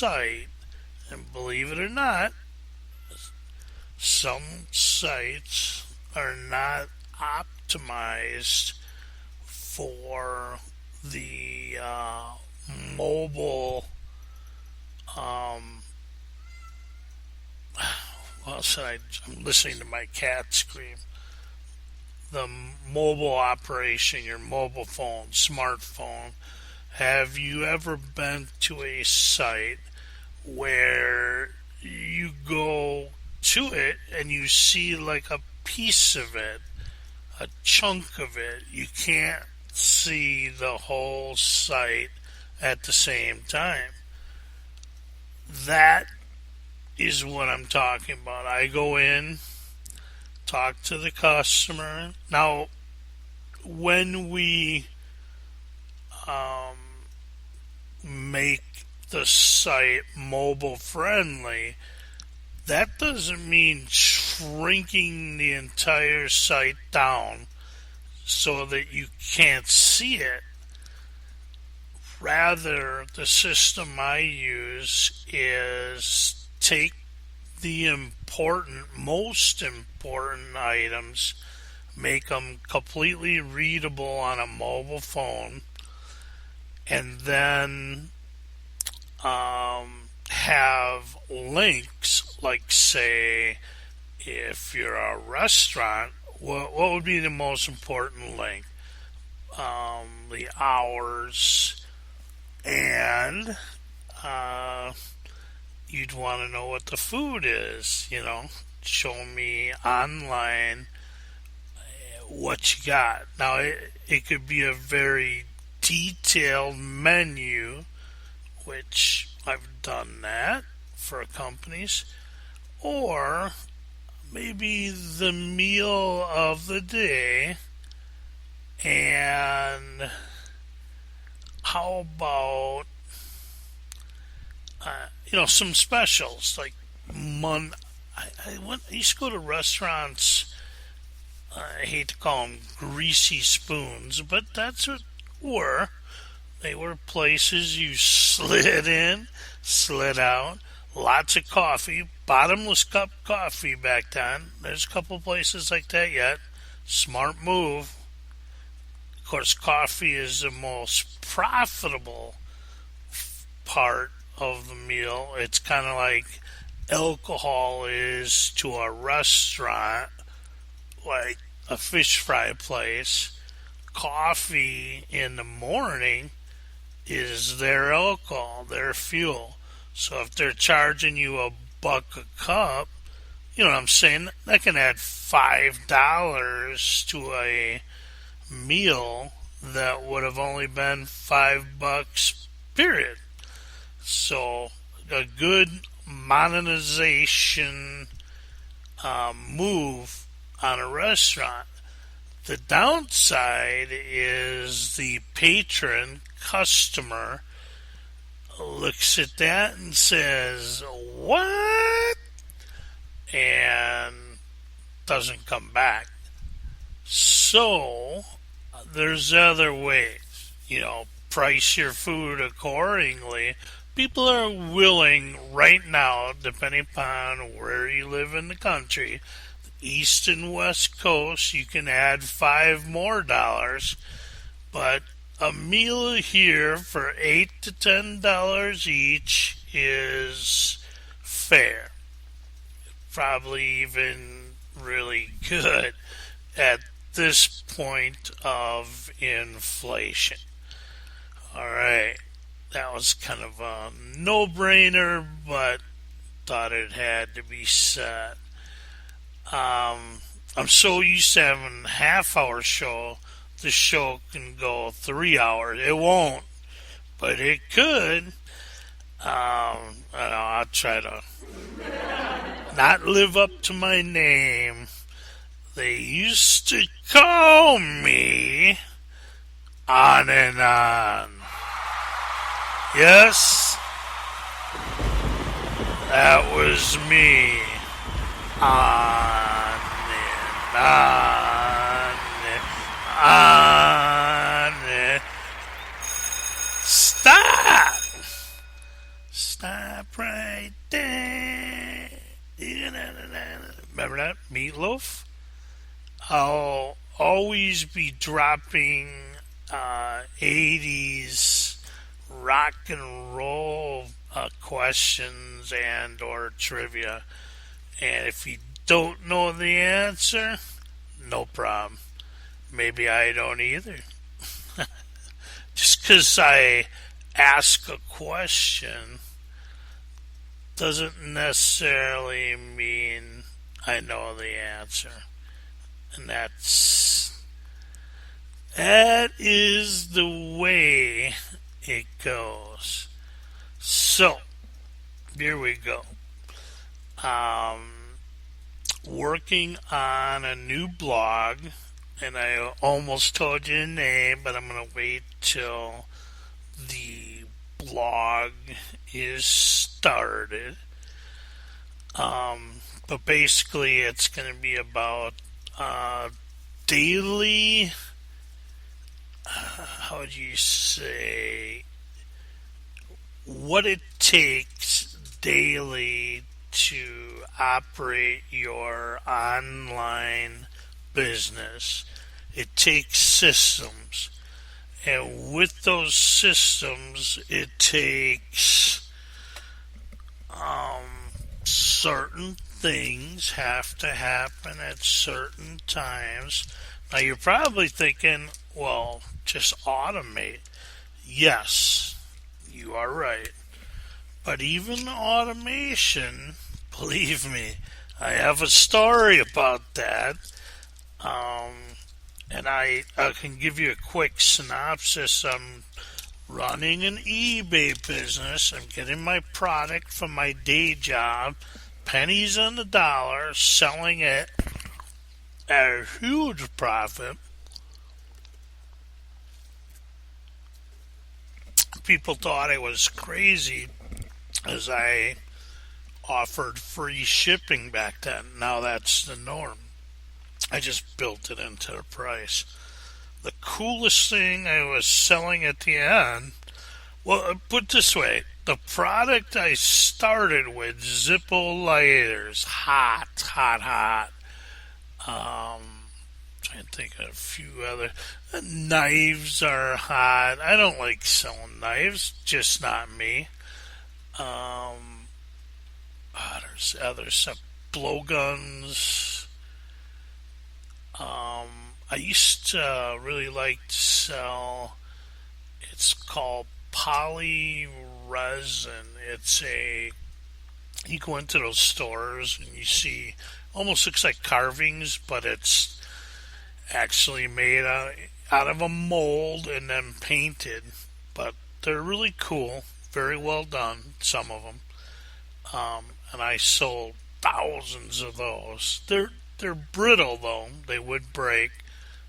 site, and believe it or not, some sites are not optimized for the mobile. Um, well, I'm listening to my cat scream. The mobile operation, your mobile phone, smartphone. Have you ever been to a site where you go to it and you see like a piece of it, a chunk of it? You can't see the whole site at the same time. That is what I'm talking about. I go in, talk to the customer. Now, when we um, make the site mobile friendly, that doesn't mean shrinking the entire site down so that you can't see it. Rather, the system I use is take the most important items, make them completely readable on a mobile phone, and then have links, like, say, if you're a restaurant, what would be the most important link? The hours, and you'd want to know what the food is, show me online what you got. Now, it could be a very detailed menu, which I've done that for companies, or maybe the meal of the day, and how about some specials like I used to go to restaurants. I hate to call them greasy spoons, but that's what were. They were places you slid in, slid out. Lots of coffee, bottomless cup coffee back then. There's a couple places like that yet. Smart move. Of course, coffee is the most profitable part of the meal. It's kind of like alcohol is to a restaurant, like a fish fry place. Coffee in the morning is their alcohol, their fuel. So if they're charging you $1 a cup, you know what I'm saying? That can add $5 to a meal that would have only been $5, period. So a good monetization move on a restaurant. The downside is the patron customer looks at that and says, "What?" and doesn't come back. So there's other ways, price your food accordingly. People are willing right now, depending upon where you live in the country, East and West Coast, you can add $5 more, but a meal here for $8 to $10 each is fair. Probably even really good at this point of inflation. Alright, that was kind of a no-brainer, but thought it had to be said. I'm so used to having a half-hour show, the show can go 3 hours. It won't, but it could. I'll try to not live up to my name. They used to call me On and On. Yes, that was me. On and on and on. Stop! stop right there. Remember that? Meatloaf? I'll always be dropping 80s rock and roll questions and or trivia. And if you don't know the answer, no problem. Maybe I don't either. Just because I ask a question doesn't necessarily mean I know the answer. And that is the way it goes. So, here we go. Working on a new blog, and I almost told you the name, but I'm going to wait till the blog is started. But basically, it's going to be about daily, how would you say, what it takes daily to operate your online business. It takes systems. And with those systems, it takes certain things have to happen at certain times. Now you're probably thinking, well, just automate. Yes, you are right. But even automation, believe me, I have a story about that. And I can give you a quick synopsis. I'm running an eBay business. I'm getting my product from my day job, pennies on the dollar, selling it at a huge profit. People thought I was crazy as I offered free shipping back then. Now that's the norm. I just built it into the price. The coolest thing I was selling at the end, well, put it this way, the product I started with, Zippo lighters, hot. Trying to think of a few other. Knives are hot. I don't like selling knives, just not me. There's other stuff, blowguns. I used to really like to sell, it's called poly resin. You go into those stores and you see, almost looks like carvings, but it's actually made out of a mold and then painted. But they're really cool, very well done, some of them. And I sold thousands of those. They're brittle though; they would break,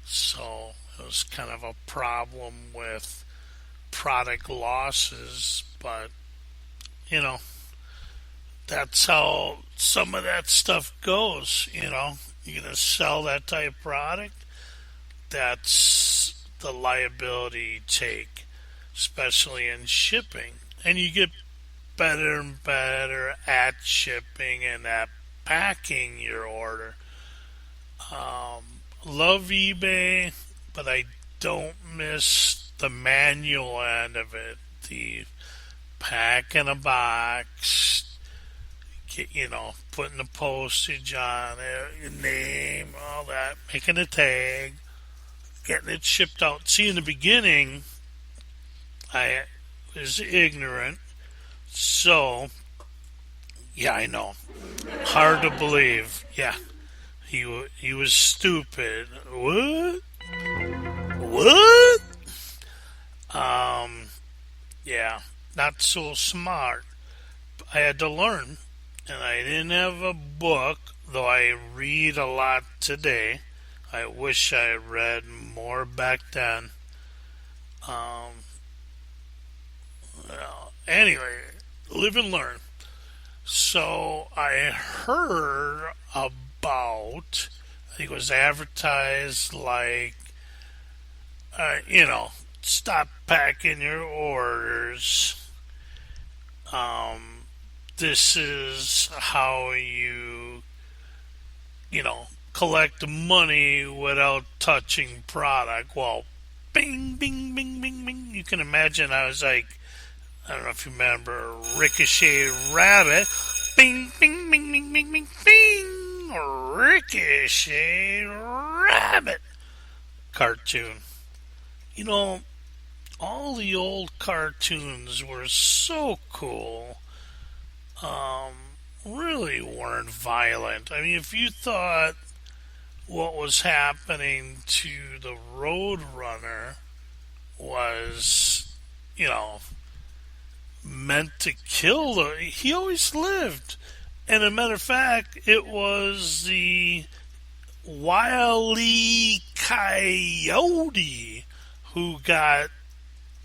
so it was kind of a problem with product losses. But that's how some of that stuff goes. You're gonna sell that type of product. That's the liability you take, especially in shipping, and you get better and better at shipping and at packing your order. Love eBay, but I don't miss the manual end of it. The pack in a box, putting the postage on it, your name, all that, making a tag, getting it shipped out. See, in the beginning, I was ignorant, so, yeah, I know. Hard to believe. Yeah. He was stupid. What? Yeah, not so smart. I had to learn, and I didn't have a book, though I read a lot today. I wish I read more back then. Anyway, live and learn. So I heard about, I think it was advertised like, stop packing your orders. This is how you know, collect money without touching product. Well, bing, bing, bing, bing, bing. You can imagine I was like, I don't know if you remember Ricochet Rabbit. Bing, bing, bing, bing, bing, bing, bing. Ricochet Rabbit cartoon. You know, all the old cartoons were so cool. Um, really weren't violent. I mean, if you thought what was happening to the Roadrunner was, you know, meant to kill he always lived. And as a matter of fact, it was the Wile Coyote who got,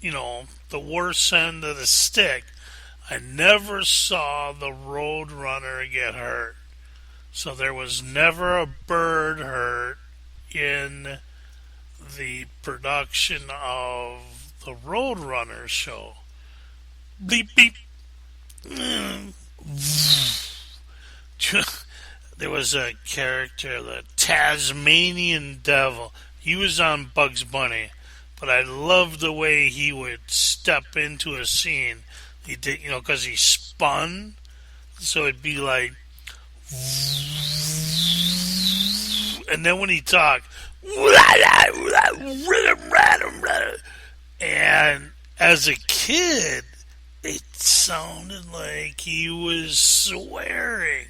you know, the worst end of the stick. I never saw the Roadrunner get hurt. So there was never a bird hurt in the production of the Roadrunner show. Bleep, beep. There was a character, the Tasmanian Devil. He was on Bugs Bunny, but I loved the way he would step into a scene. He did, you know, because he spun, so it'd be like, and then when he talked, and as a kid, it sounded like he was swearing.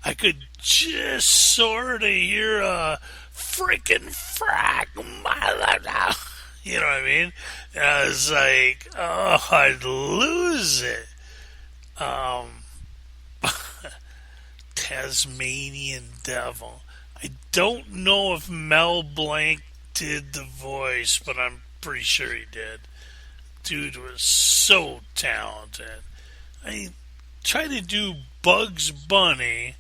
I could just sort of hear a freaking frack, you know what I mean? And I was like, oh, I'd lose it. Tasmanian Devil. I don't know if Mel Blanc did the voice, but I'm pretty sure he did. Dude was so talented. I try to do Bugs Bunny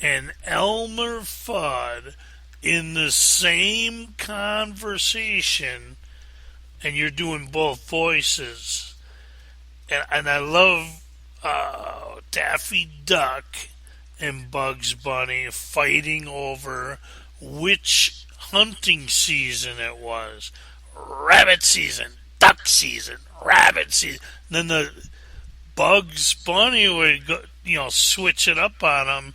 and Elmer Fudd in the same conversation, and you're doing both voices. And I love Daffy Duck and Bugs Bunny fighting over which hunting season it was. Rabbit season, duck season, rabbit season. And then the Bugs Bunny would go, you know, switch it up on him,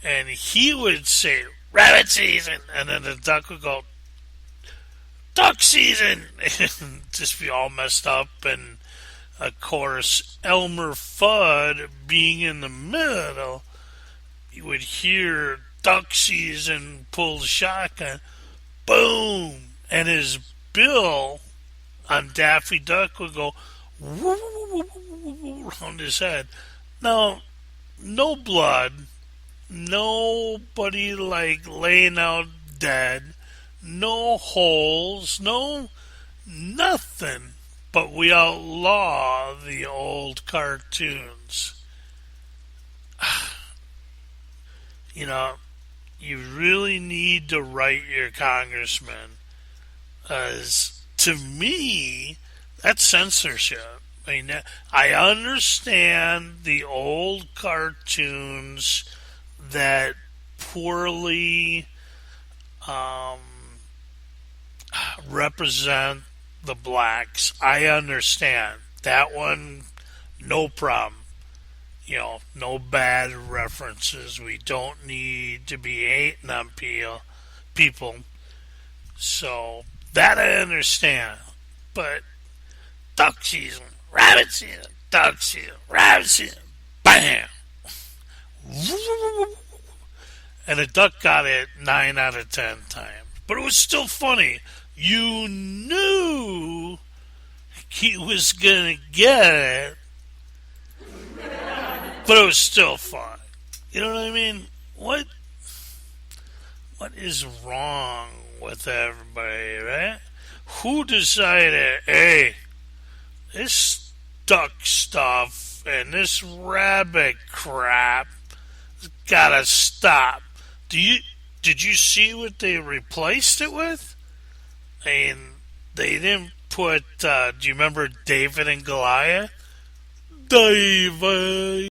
and he would say rabbit season, and then the duck would go duck season, and just be all messed up. And of course, Elmer Fudd being in the middle, you would hear duck season pull the shotgun, boom, and his bill on Daffy Duck would go woo, woo, woo, around his head. Now, no blood, nobody like laying out dead, no holes, no nothing. But we outlaw the old cartoons. You know, you really need to write your congressman. As to me, that's censorship. I mean, I understand the old cartoons that poorly represent the blacks. I understand. That one, no problem. You know, no bad references. We don't need to be hating on people. So, that I understand. But, duck season, rabbit season, duck season, rabbit season, bam! And the duck got it 9 out of 10 times. But it was still funny. You knew he was going to get it, but it was still fun. You know what I mean? What is wrong with everybody, right? Who decided, hey, this duck stuff and this rabbit crap gotta stop? Did you see what they replaced it with? I mean, they didn't put, do you remember David and Goliath? Bye bye.